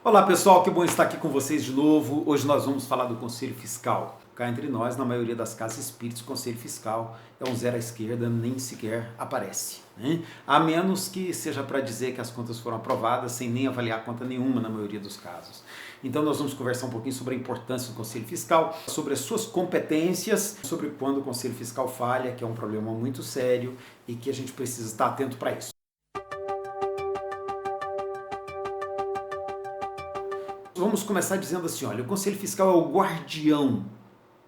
Olá pessoal, que bom estar aqui com vocês de novo. Hoje nós vamos falar do Conselho Fiscal. Cá entre nós, na maioria das casas espíritas, o Conselho Fiscal é um zero à esquerda, nem sequer aparece, né? A menos que seja para dizer que as contas foram aprovadas sem nem avaliar conta nenhuma na maioria dos casos. Então nós vamos conversar um pouquinho sobre a importância do Conselho Fiscal, sobre as suas competências, sobre quando o Conselho Fiscal falha, que é um problema muito sério e que a gente precisa estar atento para isso. Vamos começar dizendo assim, olha, o Conselho Fiscal é o guardião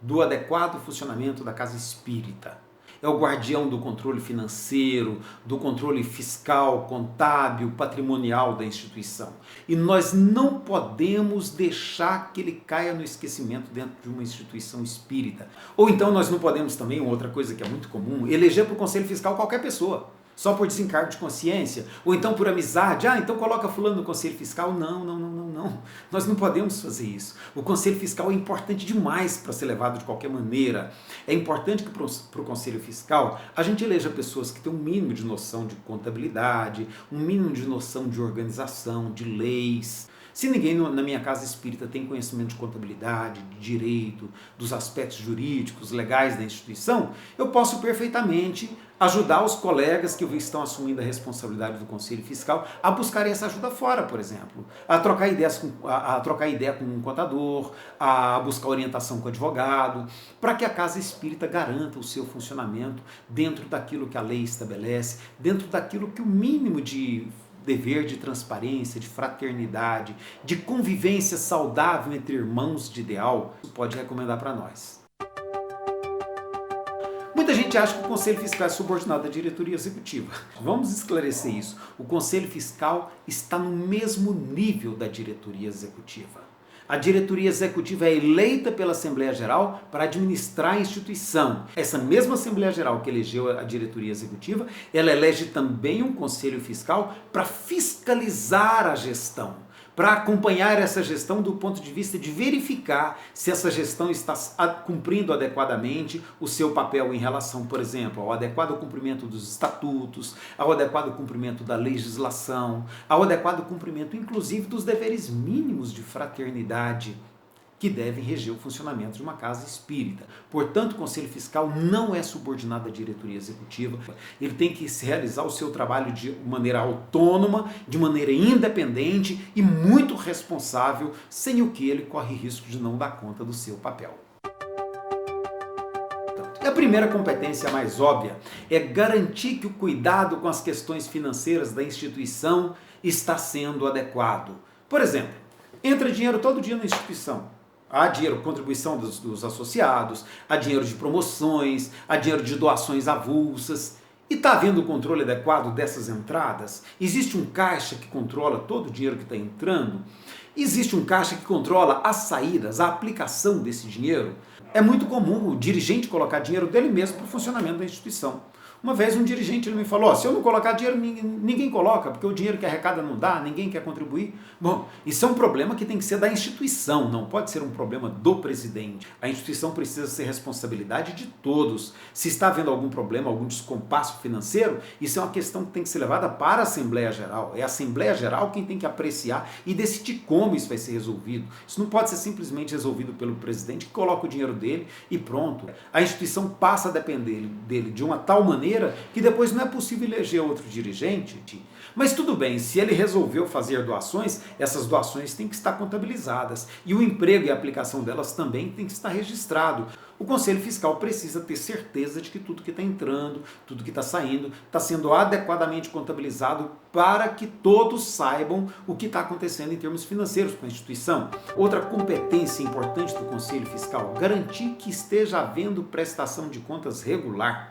do adequado funcionamento da casa espírita. É o guardião do controle financeiro, do controle fiscal, contábil, patrimonial da instituição. E nós não podemos deixar que ele caia no esquecimento dentro de uma instituição espírita. Ou então nós não podemos também, outra coisa que é muito comum, eleger para o Conselho Fiscal qualquer pessoa. Só por desencargo de consciência, ou então por amizade, então coloca fulano no Conselho Fiscal. Não. Nós não podemos fazer isso. O Conselho Fiscal é importante demais para ser levado de qualquer maneira. É importante que para o Conselho Fiscal a gente eleja pessoas que têm um mínimo de noção de contabilidade, um mínimo de noção de organização, de leis. Se ninguém na minha casa espírita tem conhecimento de contabilidade, de direito, dos aspectos jurídicos, legais da instituição, eu posso perfeitamente ajudar os colegas que estão assumindo a responsabilidade do Conselho Fiscal a buscarem essa ajuda fora, por exemplo. A trocar ideia com um contador, a buscar orientação com o advogado, para que a casa espírita garanta o seu funcionamento dentro daquilo que a lei estabelece, dentro daquilo que o mínimo de dever de transparência, de fraternidade, de convivência saudável entre irmãos de ideal, pode recomendar para nós. Muita gente acha que o Conselho Fiscal é subordinado à diretoria executiva. Vamos esclarecer isso. O Conselho Fiscal está no mesmo nível da diretoria executiva. A diretoria executiva é eleita pela Assembleia Geral para administrar a instituição. Essa mesma Assembleia Geral que elegeu a diretoria executiva, ela elege também um Conselho Fiscal para fiscalizar a gestão, para acompanhar essa gestão do ponto de vista de verificar se essa gestão está cumprindo adequadamente o seu papel em relação, por exemplo, ao adequado cumprimento dos estatutos, ao adequado cumprimento da legislação, ao adequado cumprimento, inclusive, dos deveres mínimos de fraternidade que devem reger o funcionamento de uma casa espírita. Portanto, o Conselho Fiscal não é subordinado à diretoria executiva. Ele tem que realizar o seu trabalho de maneira autônoma, de maneira independente e muito responsável, sem o que ele corre risco de não dar conta do seu papel. A primeira competência mais óbvia é garantir que o cuidado com as questões financeiras da instituição está sendo adequado. Por exemplo, entra dinheiro todo dia na instituição. Há dinheiro, contribuição dos associados, há dinheiro de promoções, há dinheiro de doações avulsas. E está havendo o controle adequado dessas entradas? Existe um caixa que controla todo o dinheiro que está entrando? Existe um caixa que controla as saídas, a aplicação desse dinheiro? É muito comum o dirigente colocar dinheiro dele mesmo para o funcionamento da instituição. Uma vez um dirigente me falou, se eu não colocar dinheiro, ninguém coloca, porque o dinheiro que arrecada não dá, ninguém quer contribuir. Bom, isso é um problema que tem que ser da instituição, não pode ser um problema do presidente. A instituição precisa ser responsabilidade de todos. Se está havendo algum problema, algum descompasso financeiro, isso é uma questão que tem que ser levada para a Assembleia Geral. É a Assembleia Geral quem tem que apreciar e decidir como isso vai ser resolvido. Isso não pode ser simplesmente resolvido pelo presidente que coloca o dinheiro dele e pronto. A instituição passa a depender dele de uma tal maneira que depois não é possível eleger outro dirigente. Mas tudo bem, se ele resolveu fazer doações, essas doações têm que estar contabilizadas e o emprego e a aplicação delas também tem que estar registrado. O Conselho Fiscal precisa ter certeza de que tudo que está entrando, tudo que está saindo, está sendo adequadamente contabilizado para que todos saibam o que está acontecendo em termos financeiros com a instituição. Outra competência importante do Conselho Fiscal, garantir que esteja havendo prestação de contas regular.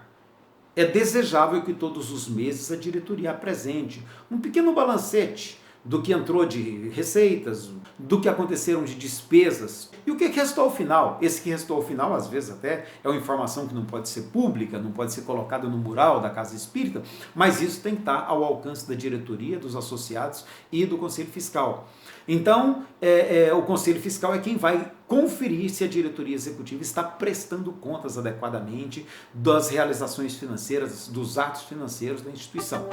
É desejável que todos os meses a diretoria apresente um pequeno balancete do que entrou de receitas, do que aconteceram de despesas e o que restou ao final. Esse que restou ao final, às vezes até, é uma informação que não pode ser pública, não pode ser colocada no mural da casa espírita, mas isso tem que estar ao alcance da diretoria, dos associados e do Conselho Fiscal. Então, o Conselho Fiscal é quem vai conferir se a diretoria executiva está prestando contas adequadamente das realizações financeiras, dos atos financeiros da instituição.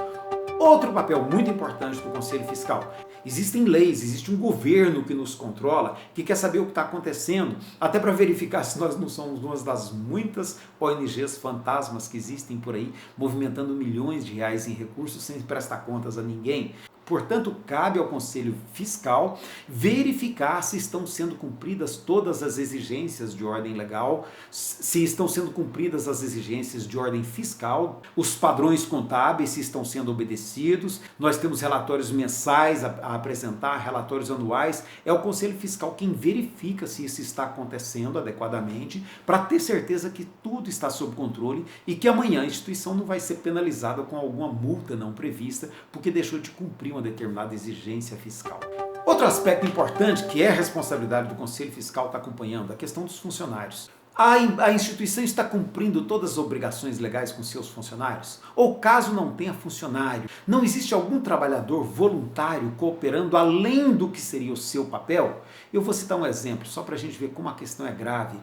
Outro papel muito importante do Conselho Fiscal Existem leis, existe um governo que nos controla, que quer saber o que está acontecendo, até para verificar se nós não somos uma das muitas ONGs fantasmas que existem por aí, movimentando milhões de reais em recursos sem prestar contas a ninguém. Portanto, cabe ao Conselho Fiscal verificar se estão sendo cumpridas todas as exigências de ordem legal, se estão sendo cumpridas as exigências de ordem fiscal, os padrões contábeis se estão sendo obedecidos. Nós temos relatórios mensais a apresentar, relatórios anuais. É o Conselho Fiscal quem verifica se isso está acontecendo adequadamente, para ter certeza que tudo está sob controle e que amanhã a instituição não vai ser penalizada com alguma multa não prevista porque deixou de cumprir uma determinada exigência fiscal. Outro aspecto importante que é a responsabilidade do Conselho Fiscal está acompanhando a questão dos funcionários. A instituição está cumprindo todas as obrigações legais com seus funcionários? Ou caso não tenha funcionário, não existe algum trabalhador voluntário cooperando além do que seria o seu papel? Eu vou citar um exemplo, só para a gente ver como a questão é grave.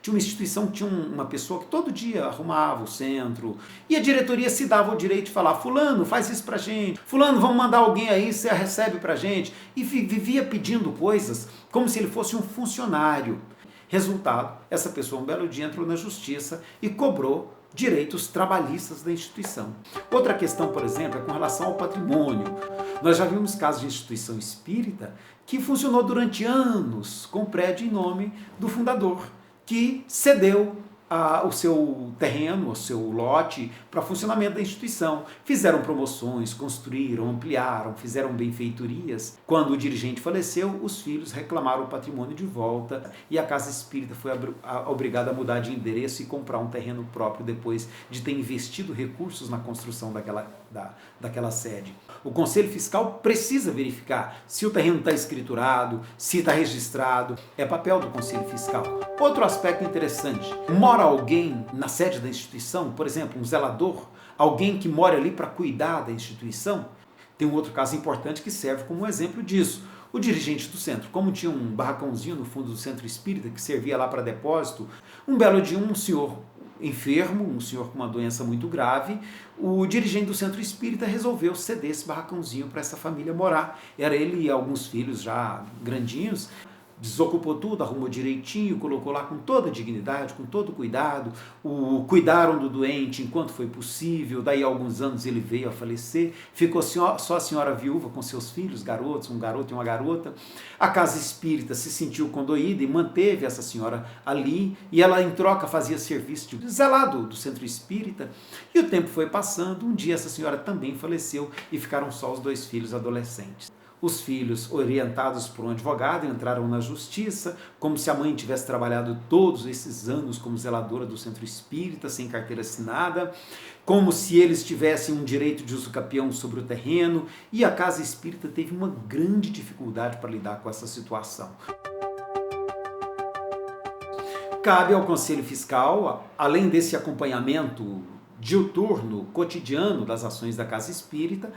Tinha uma instituição que tinha uma pessoa que todo dia arrumava o centro e a diretoria se dava o direito de falar: fulano, faz isso pra gente, fulano, vamos mandar alguém aí, você recebe pra gente, e vivia pedindo coisas como se ele fosse um funcionário. Resultado, essa pessoa um belo dia entrou na justiça e cobrou direitos trabalhistas da instituição. Outra questão, por exemplo, é com relação ao patrimônio. Nós já vimos casos de instituição espírita que funcionou durante anos com prédio em nome do fundador, que cedeu o seu terreno, o seu lote para funcionamento da instituição. Fizeram promoções, construíram, ampliaram, fizeram benfeitorias. Quando o dirigente faleceu, os filhos reclamaram o patrimônio de volta e a Casa Espírita foi obrigada a mudar de endereço e comprar um terreno próprio depois de ter investido recursos na construção daquela sede. O Conselho Fiscal precisa verificar se o terreno está escriturado, se está registrado. É papel do Conselho Fiscal. Outro aspecto interessante: mora alguém na sede da instituição, por exemplo, um zelador, alguém que mora ali para cuidar da instituição? Tem um outro caso importante que serve como um exemplo disso. O dirigente do centro, como tinha um barracãozinho no fundo do centro espírita que servia lá para depósito, um belo dia um senhor enfermo, um senhor com uma doença muito grave, o dirigente do centro espírita resolveu ceder esse barracãozinho para essa família morar. Era ele e alguns filhos já grandinhos. Desocupou tudo, arrumou direitinho, colocou lá com toda a dignidade, com todo o cuidado, cuidaram do doente enquanto foi possível. Daí a alguns anos ele veio a falecer, ficou só a senhora viúva com seus filhos, garotos, um garoto e uma garota. A Casa Espírita se sentiu condoída e manteve essa senhora ali, e ela em troca fazia serviço de zelado do centro espírita. E o tempo foi passando, um dia essa senhora também faleceu e ficaram só os dois filhos adolescentes. Os filhos, orientados por um advogado, entraram na justiça, como se a mãe tivesse trabalhado todos esses anos como zeladora do centro espírita, sem carteira assinada, como se eles tivessem um direito de usucapião sobre o terreno, e a Casa Espírita teve uma grande dificuldade para lidar com essa situação. Cabe ao Conselho Fiscal, além desse acompanhamento diuturno, cotidiano das ações da Casa Espírita,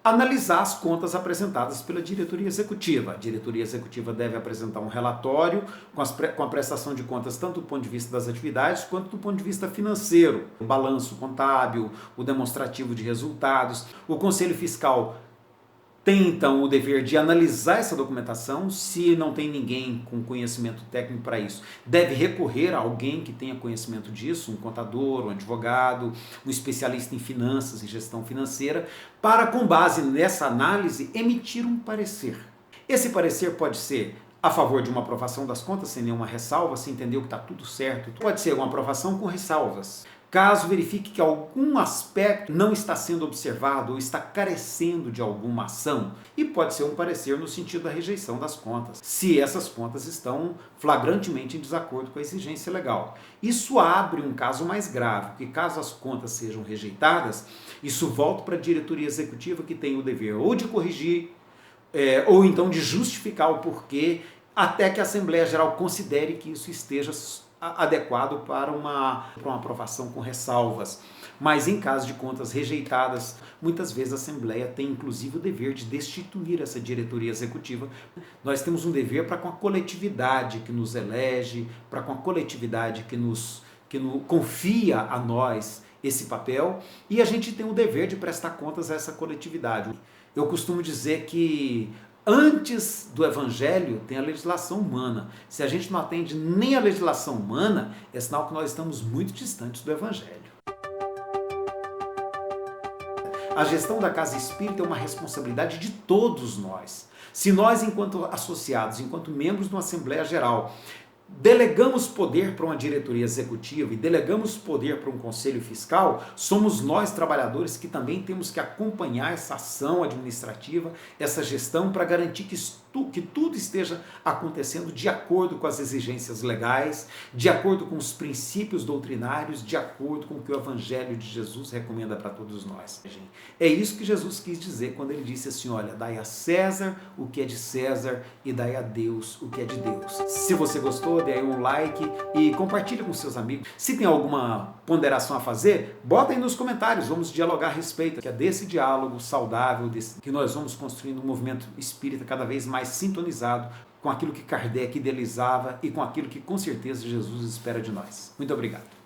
analisar as contas apresentadas pela diretoria executiva. A diretoria executiva deve apresentar um relatório com a prestação de contas tanto do ponto de vista das atividades quanto do ponto de vista financeiro, o balanço contábil, o demonstrativo de resultados. O Conselho Fiscal tem então o dever de analisar essa documentação. Se não tem ninguém com conhecimento técnico para isso, deve recorrer a alguém que tenha conhecimento disso, um contador, um advogado, um especialista em finanças e gestão financeira, para, com base nessa análise, emitir um parecer. Esse parecer pode ser a favor de uma aprovação das contas sem nenhuma ressalva, se entendeu que está tudo certo. Pode ser uma aprovação com ressalvas. Caso verifique que algum aspecto não está sendo observado ou está carecendo de alguma ação, e pode ser um parecer no sentido da rejeição das contas, se essas contas estão flagrantemente em desacordo com a exigência legal. Isso abre um caso mais grave, porque caso as contas sejam rejeitadas, isso volta para a diretoria executiva, que tem o dever ou de corrigir, ou então de justificar o porquê, até que a Assembleia Geral considere que isso esteja adequado para uma aprovação com ressalvas. Mas em caso de contas rejeitadas, muitas vezes a Assembleia tem inclusive o dever de destituir essa diretoria executiva. Nós temos um dever para com a coletividade que nos elege, para com a coletividade que confia a nós esse papel, e a gente tem o dever de prestar contas a essa coletividade. Eu costumo dizer que Antes do Evangelho tem a legislação humana. Se a gente não atende nem a legislação humana, é sinal que nós estamos muito distantes do Evangelho. A gestão da casa espírita é uma responsabilidade de todos nós. Se nós, enquanto associados, enquanto membros de uma Assembleia Geral, delegamos poder para uma diretoria executiva e delegamos poder para um conselho fiscal, somos nós, trabalhadores, que também temos que acompanhar essa ação administrativa, essa gestão, para garantir que tudo esteja acontecendo de acordo com as exigências legais, de acordo com os princípios doutrinários, de acordo com o que o Evangelho de Jesus recomenda para todos nós. É isso que Jesus quis dizer quando ele disse assim, olha, dai a César o que é de César e dai a Deus o que é de Deus. Se você gostou, dê aí um like e compartilhe com seus amigos. Se tem alguma ponderação a fazer, bota aí nos comentários, vamos dialogar a respeito, que é desse diálogo saudável, que nós vamos construindo um movimento espírita cada vez mais sintonizado com aquilo que Kardec idealizava e com aquilo que com certeza Jesus espera de nós. Muito obrigado.